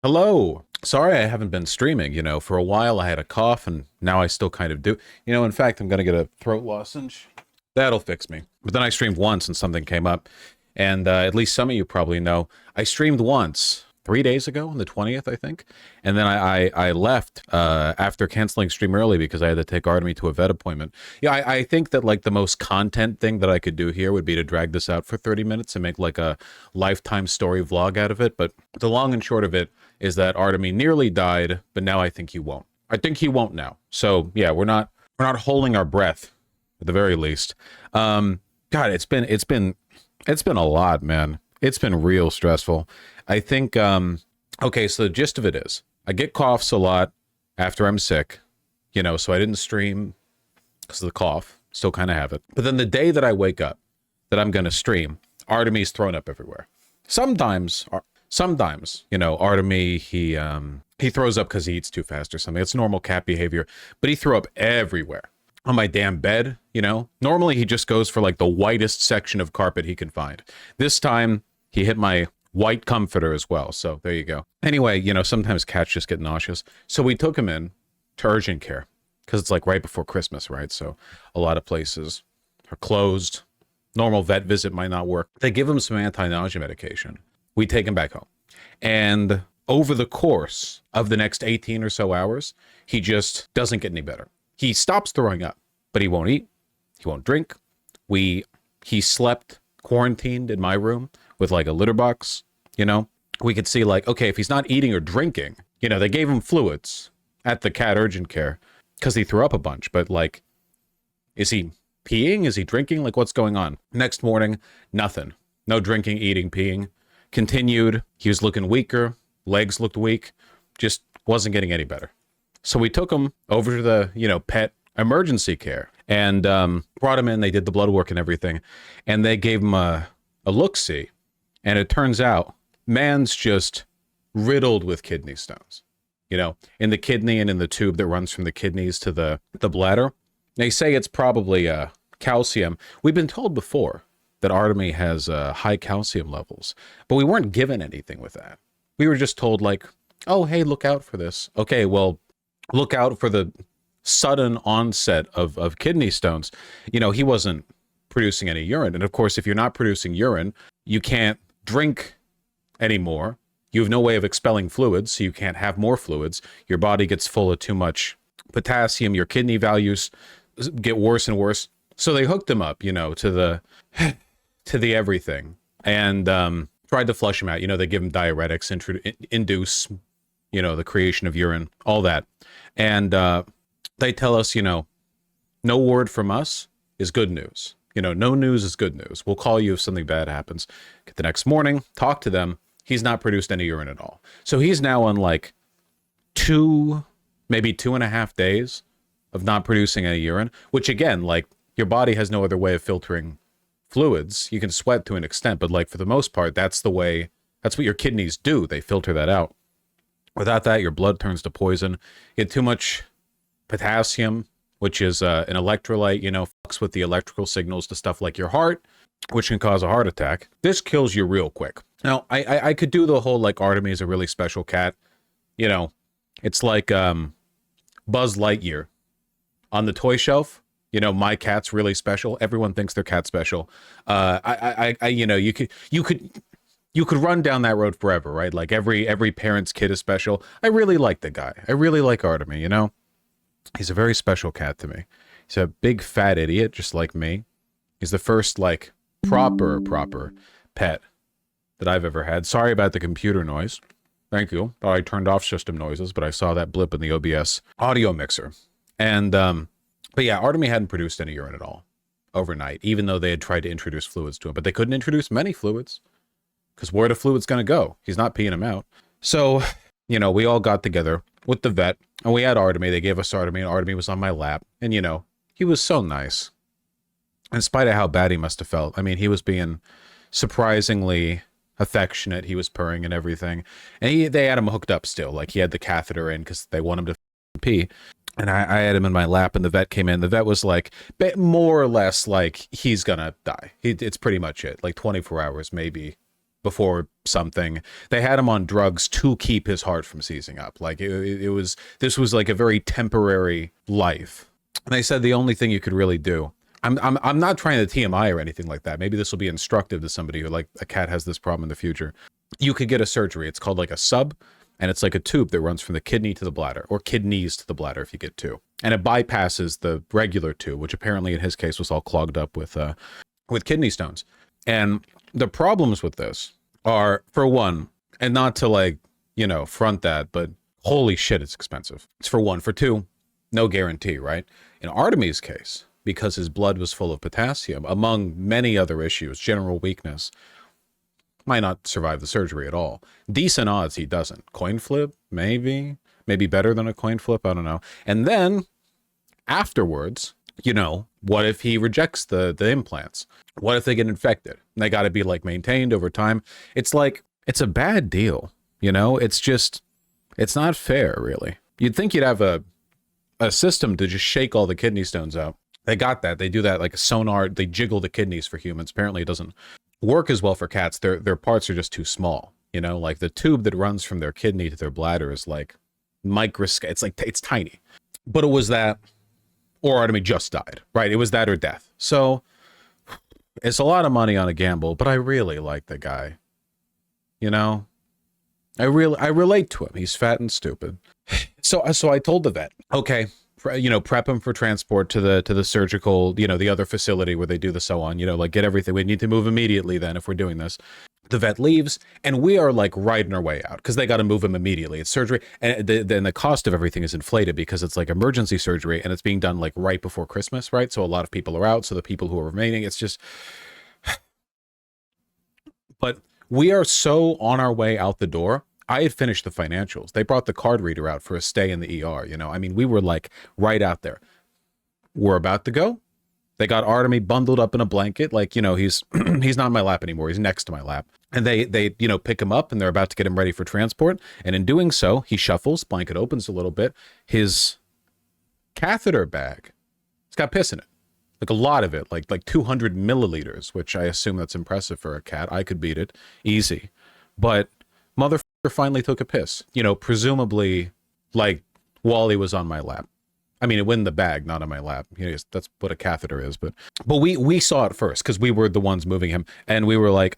Hello. Sorry I haven't been streaming. For a while I had a cough and now I still kind of do. In fact, I'm going to get a throat lozenge. That'll fix me. But then I streamed once and something came up. And at least some of you probably know, I streamed once 3 days ago on the 20th, I think. And then I left after canceling stream early because I had to take Artemy to a vet appointment. Yeah, I think that like the most content thing that I could do here would be to drag this out for 30 minutes and make like a lifetime story vlog out of it. But the long and short of it is that Artemy nearly died, but now I think he won't. I think he won't now. So yeah, we're not holding our breath at the very least. God, it's been a lot, man. It's been real stressful. I think, okay, so the gist of it is, I get coughs a lot after I'm sick, so I didn't stream because of the cough. Still kind of have it. But then the day that I wake up that I'm going to stream, Artemy's thrown up everywhere. Sometimes, Artemy, he throws up because he eats too fast or something. It's normal cat behavior, but he threw up everywhere. On my damn bed, Normally he just goes for like the whitest section of carpet he can find. This time he hit my white comforter as well. So there you go. Anyway, sometimes cats just get nauseous. So we took him in to urgent care because it's like right before Christmas, right? So a lot of places are closed. Normal vet visit might not work. They give him some anti-nausea medication. We take him back home. And over the course of the next 18 or so hours, he just doesn't get any better. He stops throwing up, but he won't eat. He won't drink. He slept quarantined in my room with like a litter box, We could see like, okay, if he's not eating or drinking, they gave him fluids at the cat urgent care because he threw up a bunch. But like, is he peeing? Is he drinking? Like, what's going on? Next morning, nothing. No drinking, eating, peeing. Continued. He was looking weaker. Legs looked weak. Just wasn't getting any better. So we took him over to the, pet emergency care and brought him in. They did the blood work and everything. And they gave him a look-see. And it turns out man's just riddled with kidney stones, in the kidney and in the tube that runs from the kidneys to the bladder. They say it's probably calcium. We've been told before that Artemy has high calcium levels, but we weren't given anything with that. We were just told like, oh, hey, look out for this. Okay, well, look out for the sudden onset of kidney stones. He wasn't producing any urine. And of course, if you're not producing urine, you can't drink anymore. You have no way of expelling fluids, so you can't have more fluids. Your body gets full of too much potassium. Your kidney values get worse and worse. So they hooked him up, to the everything and tried to flush him out. They give him diuretics, induce, the creation of urine, all that. And they tell us, no word from us is good news. No news is good news. We'll call you if something bad happens. Get the next morning, talk to them. He's not produced any urine at all. So he's now on like maybe 2.5 days of not producing any urine, which again, like your body has no other way of filtering fluids. You can sweat to an extent, but like for the most part, that's what your kidneys do. They filter that out. Without that, your blood turns to poison. You get too much potassium, which is an electrolyte, fucks with the electrical signals to stuff like your heart, which can cause a heart attack. This kills you real quick. Now, I could do the whole like Artemy is a really special cat. It's like Buzz Lightyear on the toy shelf. My cat's really special. Everyone thinks their cat's special. You could run down that road forever, right? Like every parent's kid is special. I really like the guy. I really like Artemy, He's a very special cat to me. He's a big fat idiot, just like me. He's the first like proper pet that I've ever had. Sorry about the computer noise. Thank you. Thought I turned off system noises, but I saw that blip in the OBS audio mixer. And but yeah, Artemy hadn't produced any urine at all overnight, even though they had tried to introduce fluids to him. But they couldn't introduce many fluids. Because where the fluid's going to go? He's not peeing him out. So, we all got together with the vet, and we had Artemy. They gave us Artemy, and Artemy was on my lap. And, he was so nice. In spite of how bad he must have felt. I mean, he was being surprisingly affectionate. He was purring and everything. And they had him hooked up still. Like, he had the catheter in because they want him to pee. And I had him in my lap, and the vet came in. The vet was like, more or less like, he's going to die. It's pretty much it. Like, 24 hours, maybe before something. They had him on drugs to keep his heart from seizing up. Like this was like a very temporary life. And they said the only thing you could really do, I'm not trying to TMI or anything like that. Maybe this will be instructive to somebody who, like, a cat has this problem in the future. You could get a surgery. It's called like a sub, and it's like a tube that runs from the kidney to the bladder, or kidneys to the bladder if you get two. And it bypasses the regular tube, which apparently in his case was all clogged up with kidney stones. And the problems with this are, for one, and not to, like, you know, front that, but holy shit, it's expensive. It's for one. For two, no guarantee, right? In Artemy's case, because his blood was full of potassium, among many other issues, general weakness, might not survive the surgery at all. Decent odds he doesn't. Coin flip, maybe better than a coin flip, I don't know. And then afterwards, you know, what if he rejects the implants? What if they get infected? They got to be, like, maintained over time. It's like, it's a bad deal, you know? It's just, it's not fair, really. You'd think you'd have a system to just shake all the kidney stones out. They got that. They do that like a sonar. They jiggle the kidneys for humans. Apparently it doesn't work as well for cats. Their parts are just too small. You know, like the tube that runs from their kidney to their bladder is like microscopic. It's like, it's tiny. But it was that, or Artemy just died, right? It was that or death. So it's a lot of money on a gamble, but I really like the guy. You know, I relate to him. He's fat and stupid. So I told the vet, okay, you know, prep him for transport to the surgical, you know, the other facility where they do the so on, you know, like, get everything. We need to move immediately then if we're doing this. The vet leaves, and we are like riding our way out because they got to move him immediately. It's surgery, and then the cost of everything is inflated because it's like emergency surgery, and it's being done like right before Christmas, right? So a lot of people are out. So the people who are remaining, it's just. But we are so on our way out the door. I had finished the financials. They brought the card reader out for a stay in the ER. You know, I mean, we were like right out there. We're about to go. They got Artemy bundled up in a blanket. Like, you know, he's not in my lap anymore. He's next to my lap. And they, you know, pick him up, and they're about to get him ready for transport. And in doing so, he shuffles, blanket opens a little bit. His catheter bag, it's got piss in it. Like a lot of it, like 200 milliliters, which I assume that's impressive for a cat. I could beat it. Easy. But motherfucker finally took a piss, you know, presumably like while he was on my lap. I mean, it went in the bag, not on my lap. You know, that's what a catheter is. But we saw it first because we were the ones moving him, and we were like,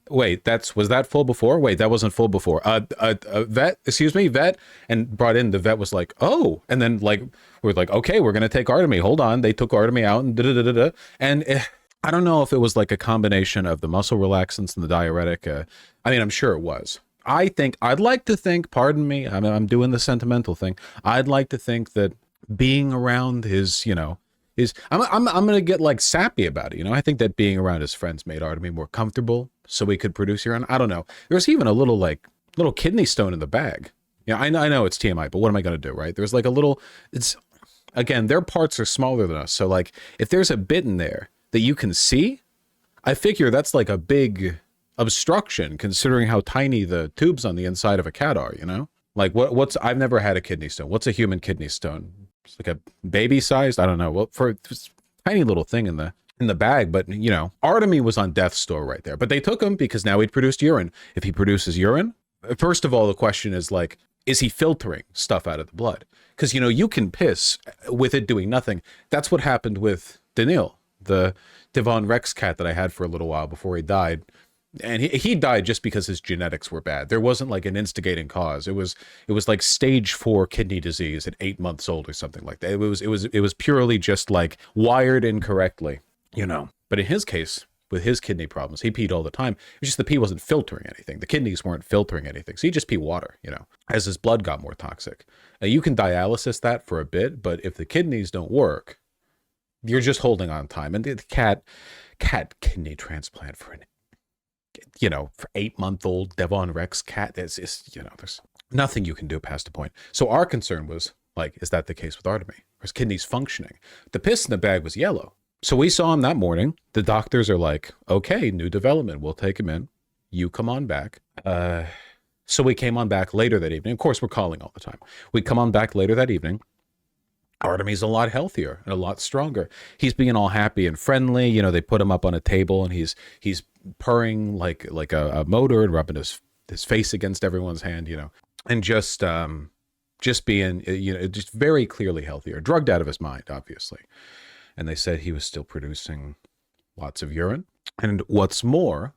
wait, was that full before? Wait, that wasn't full before. Vet, excuse me, vet, and brought in. The vet was like, oh, and then like we're like, okay, we're gonna take Artemy. Hold on, they took Artemy out and da. And I don't know if it was like a combination of the muscle relaxants and the diuretic. I mean, I'm sure it was. I'd like to think, pardon me, I'm doing the sentimental thing. I'd like to think that being around his, you know, I'm gonna get like sappy about it, you know. I think that being around his friends made Artemy more comfortable, so he could produce urine. I don't know. There's even a little kidney stone in the bag. Yeah, I know it's TMI, but what am I gonna do, right? There's like a little. It's again, their parts are smaller than us, so like if there's a bit in there that you can see, I figure that's like a big obstruction considering how tiny the tubes on the inside of a cat are, you know. Like what's I've never had a kidney stone. What's a human kidney stone? It's like a baby sized, I don't know. Well, for a tiny little thing in the bag, but you know, Artemy was on death's door right there. But they took him because now he'd produced urine. If he produces urine, first of all, the question is like, is he filtering stuff out of the blood? Because you know, you can piss with it doing nothing. That's what happened with Daniil, the Devon Rex cat that I had for a little while before he died. And he died just because his genetics were bad. There wasn't like an instigating cause. It was like stage 4 kidney disease at 8 months old or something like that. It was purely just like wired incorrectly, you know. But in his case, with his kidney problems, he peed all the time. It was just the pee wasn't filtering anything. The kidneys weren't filtering anything. So he just pee water, you know, as his blood got more toxic. Now you can dialysis that for a bit, but if the kidneys don't work, you're just holding on time. And the cat kidney transplant for an, you know, for 8-month-old Devon Rex cat, is you know, there's nothing you can do past a point. So our concern was like, is that the case with Artemy? Are his kidneys functioning? The piss in the bag was yellow. So we saw him that morning. The doctors are like, okay, new development. We'll take him in. You come on back. So we came on back later that evening. Of course, we're calling all the time. We come on back later that evening. Artemy's a lot healthier and a lot stronger. He's being all happy and friendly. You know, they put him up on a table and he's purring like a motor and rubbing his face against everyone's hand, you know, and just being, you know, just very clearly healthier, drugged out of his mind, obviously. And they said he was still producing lots of urine. And what's more,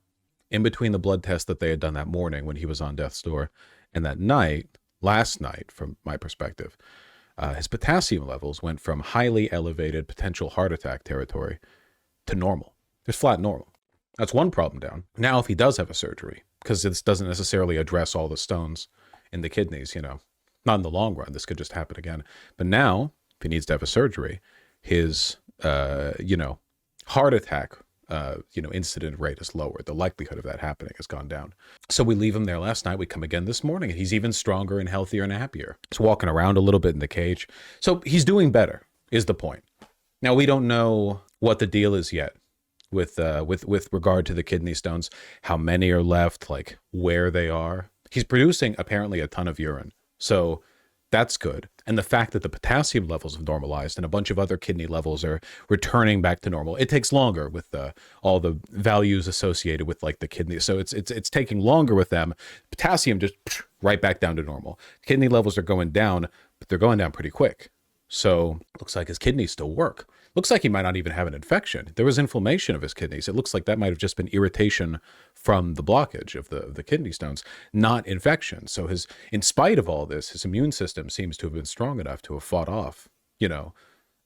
in between the blood test that they had done that morning when he was on death's door and that night, last night, from my perspective, his potassium levels went from highly elevated potential heart attack territory to normal, just flat normal. That's one problem down. Now, if he does have a surgery, because this doesn't necessarily address all the stones in the kidneys, you know, not in the long run, this could just happen again. But now, if he needs to have a surgery, his, you know, heart attack, you know, incident rate is lower. The likelihood of that happening has gone down. So we leave him there last night. We come again this morning, and he's even stronger and healthier and happier. He's walking around a little bit in the cage. So he's doing better, is the point. Now, we don't know what the deal is yet with regard to the kidney stones, how many are left, like where they are. He's producing apparently a ton of urine. So that's good. And the fact that the potassium levels have normalized and a bunch of other kidney levels are returning back to normal. It takes longer with all the values associated with like the kidney. So it's taking longer with them. Potassium just right back down to normal. Kidney levels are going down, but they're going down pretty quick. So looks like his kidneys still work. Looks like he might not even have an infection. There was inflammation of his kidneys. It looks like that might have just been irritation from the blockage of the kidney stones, not infection. So in spite of all this, his immune system seems to have been strong enough to have fought off, you know,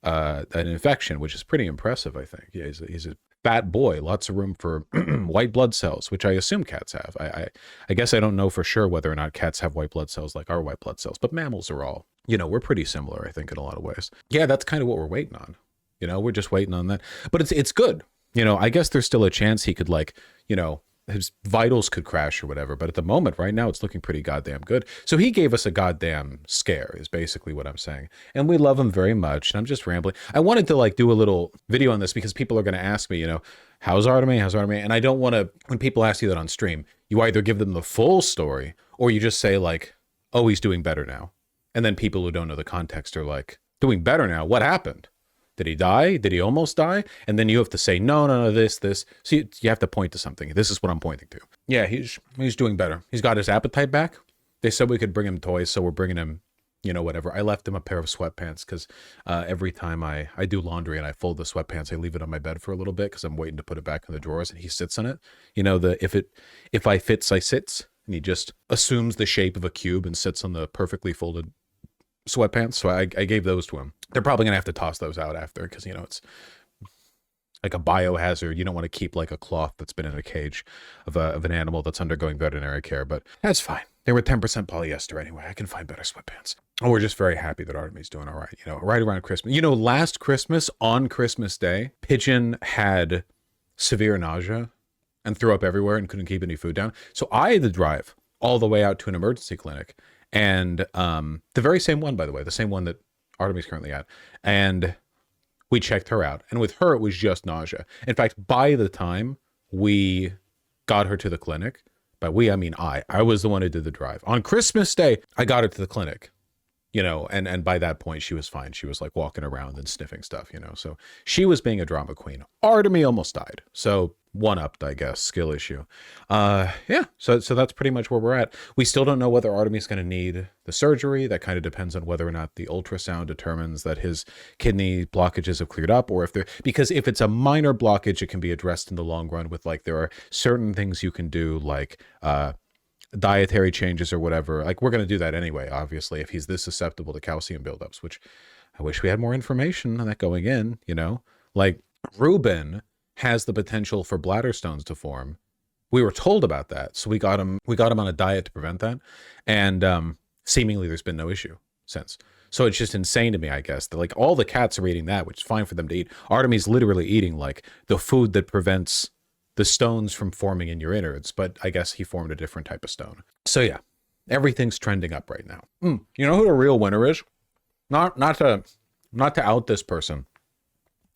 an infection, which is pretty impressive, I think. Yeah, he's a fat boy, lots of room for white blood cells, which I assume cats have. I guess I don't know for sure whether or not cats have white blood cells like our white blood cells, but mammals are all, you know, we're pretty similar, I think, in a lot of ways. Yeah, that's kind of what we're waiting on. You know, we're just waiting on that. But it's good. You know, I guess there's still a chance he could, like, you know, his vitals could crash or whatever. But at the moment, right now, it's looking pretty goddamn good. So he gave us a goddamn scare is basically what I'm saying. And we love him very much. And I'm just rambling. I wanted to, like, do a little video on this because people are going to ask me, you know, how's Artemy? How's Artemy? And I don't want to, when people ask you that on stream, you either give them the full story or you just say, like, oh, he's doing better now. And then people who don't know the context are like, doing better now? What happened? Did he die? Did he almost die? And then you have to say, no, this. So you have to point to something. This is what I'm pointing to. Yeah, he's doing better. He's got his appetite back. They said we could bring him toys, so we're bringing him, you know, whatever. I left him a pair of sweatpants because every time I do laundry and I fold the sweatpants, I leave it on my bed for a little bit because I'm waiting to put it back in the drawers, and he sits on it. You know, if I fits, I sits, and he just assumes the shape of a cube and sits on the perfectly folded sweatpants. So I gave those to him. They're probably gonna have to toss those out after because, you know, it's like a biohazard. You don't want to keep like a cloth that's been in a cage of an animal that's undergoing veterinary care, but that's fine. They were 10% polyester anyway. I can find better sweatpants. Oh, we're just very happy that Artemy's doing all right. You know, right around Christmas. You know, last Christmas, on Christmas Day, Pigeon had severe nausea and threw up everywhere and couldn't keep any food down. So I had to drive all the way out to an emergency clinic. And the very same one, by the way, the same one that Artemy's currently at. And we checked her out. And with her, it was just nausea. In fact, by the time we got her to the clinic, by we, I mean I was the one who did the drive. On Christmas Day, I got her to the clinic, you know, and by that point, she was fine. She was like walking around and sniffing stuff, you know. So she was being a drama queen. Artemy almost died. So one-upped, I guess, skill issue. Yeah, so that's pretty much where we're at. We still don't know whether Artemy's going to need the surgery. That kind of depends on whether or not the ultrasound determines that his kidney blockages have cleared up, or because if it's a minor blockage, it can be addressed in the long run with, like, there are certain things you can do, like dietary changes or whatever. Like, we're going to do that anyway, obviously, if he's this susceptible to calcium buildups, which I wish we had more information on that going in, you know? Like, Ruben has the potential for bladder stones to form. We were told about that, so we got him on a diet to prevent that, and seemingly there's been no issue since. So it's just insane to me, I guess, that like all the cats are eating that, which is fine for them to eat. Artemy's literally eating like the food that prevents the stones from forming in your innards, but I guess he formed a different type of stone. So yeah, everything's trending up right now. You know who the real winner is? Not to out this person,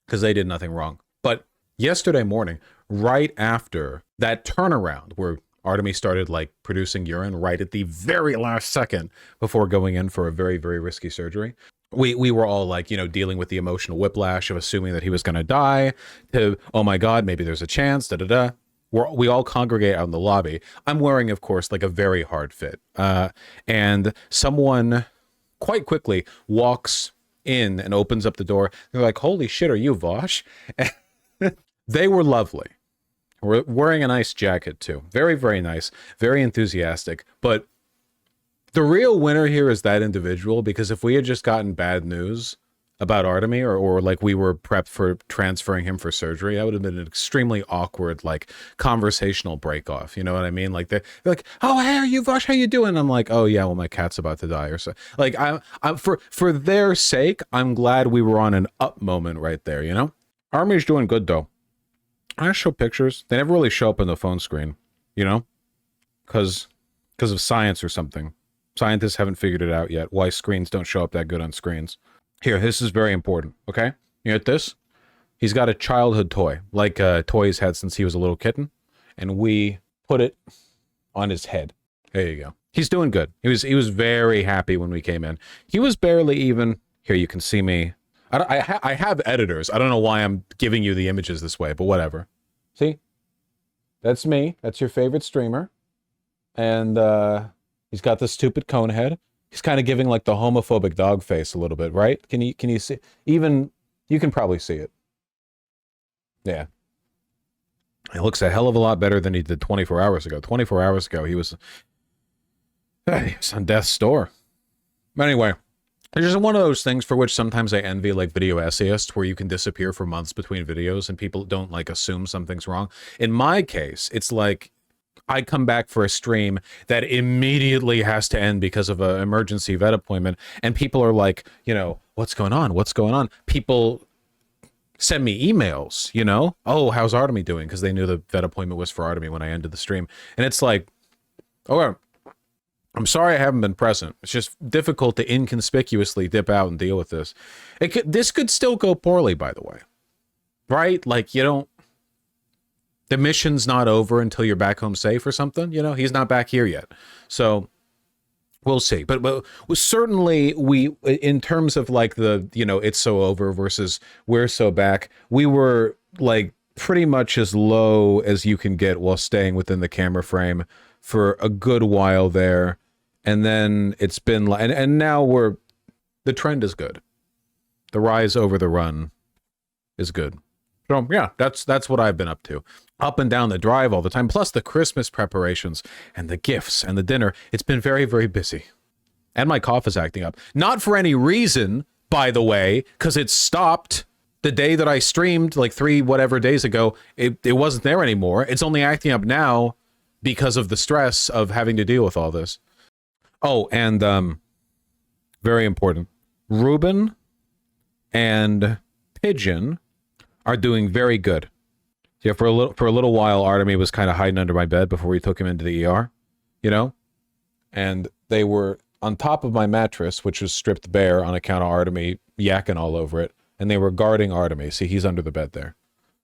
because they did nothing wrong, but yesterday morning, right after that turnaround where Artemy started like producing urine right at the very last second before going in for a very, very risky surgery, we were all like, you know, dealing with the emotional whiplash of assuming that he was going to die, to, oh my God, maybe there's a chance, da da da. We all congregate out in the lobby. I'm wearing, of course, like a very hard fit. And someone quite quickly walks in and opens up the door. They're like, holy shit, are you Vaush? They were lovely. We're wearing a nice jacket too. Very, very nice. Very enthusiastic. But the real winner here is that individual, because if we had just gotten bad news about Artemy, or like we were prepped for transferring him for surgery, that would have been an extremely awkward, like, conversational break off. You know what I mean? Like they're like, oh, hey, are you Vaush? How you doing? I'm like, oh yeah, well, my cat's about to die or so. Like I'm for their sake, I'm glad we were on an up moment right there, you know? Army's doing good though. I show pictures. They never really show up on the phone screen, you know? Because of science or something. Scientists haven't figured it out yet, why screens don't show up that good on screens. Here, this is very important, okay? You get this? He's got a childhood toy, like a toy he's had since he was a little kitten, and we put it on his head. There you go. He's doing good. He was very happy when we came in. He was barely even... Here, you can see me. I have editors. I don't know why I'm giving you the images this way, but whatever. See? That's me. That's your favorite streamer. And he's got the stupid cone head. He's kind of giving like the homophobic dog face a little bit, right? Can you see? Even you can probably see it. Yeah. He looks a hell of a lot better than he did 24 hours ago. 24 hours ago, he was on death's door. But anyway, it's just one of those things for which sometimes I envy like video essayists, where you can disappear for months between videos and people don't like assume something's wrong. In my case, it's like I come back for a stream that immediately has to end because of an emergency vet appointment, and people are like, you know, what's going on? What's going on? People send me emails, you know, oh, how's Artemy doing? Because they knew the vet appointment was for Artemy when I ended the stream. And it's like, oh, I'm sorry I haven't been present. It's just difficult to inconspicuously dip out and deal with this. This could still go poorly, by the way. Right? Like, you don't... The mission's not over until you're back home safe or something, you know? He's not back here yet. So, we'll see. But certainly, in terms of, like, the, you know, it's so over versus we're so back, we were, like, pretty much as low as you can get while staying within the camera frame for a good while there. And then it's been, and now the trend is good. The rise over the run is good. So yeah, that's what I've been up to. Up and down the drive all the time, plus the Christmas preparations and the gifts and the dinner. It's been very, very busy. And my cough is acting up. Not for any reason, by the way, because it stopped the day that I streamed, like 3 whatever days ago. It wasn't there anymore. It's only acting up now because of the stress of having to deal with all this. Oh, and very important, Ruben and Pigeon are doing very good. Yeah, for a little while, Artemy was kind of hiding under my bed before we took him into the ER, you know? And they were on top of my mattress, which was stripped bare on account of Artemy yakking all over it, and they were guarding Artemy. See, he's under the bed there.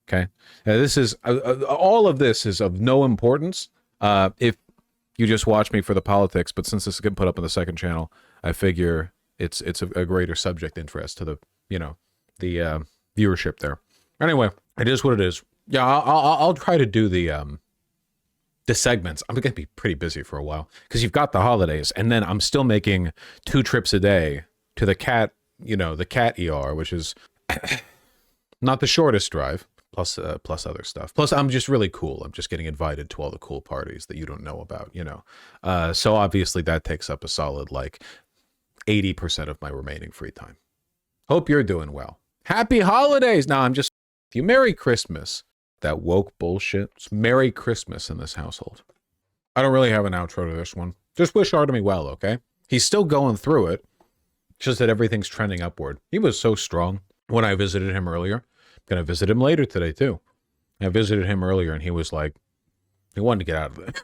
Okay? Now, this is... all of this is of no importance if you just watch me for the politics, but since this is getting put up on the second channel, I figure it's a greater subject interest to the, you know, the viewership there. Anyway, it is what it is. Yeah, I'll try to do the segments. I'm gonna be pretty busy for a while because you've got the holidays, and then I'm still making 2 trips a day to the cat, you know, the cat ER, which is not the shortest drive. Plus other stuff. Plus, I'm just really cool. I'm just getting invited to all the cool parties that you don't know about, you know. So obviously that takes up a solid like 80% of my remaining free time. Hope you're doing well. Happy holidays! Now I'm just you. Merry Christmas. That woke bullshit. It's Merry Christmas in this household. I don't really have an outro to this one. Just wish Artemy well, okay? He's still going through it. It's just that everything's trending upward. He was so strong when I visited him earlier. I'm gonna visit him later today too. I visited him earlier and he was like, he wanted to get out of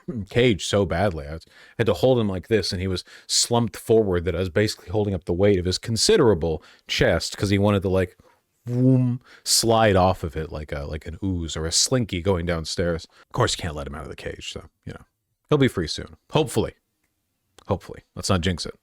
the cage so badly. I had to hold him like this, and he was slumped forward that I was basically holding up the weight of his considerable chest because he wanted to like whoom, slide off of it like an ooze or a slinky going downstairs. Of course, you can't let him out of the cage, so you know he'll be free soon. Hopefully. Let's not jinx it.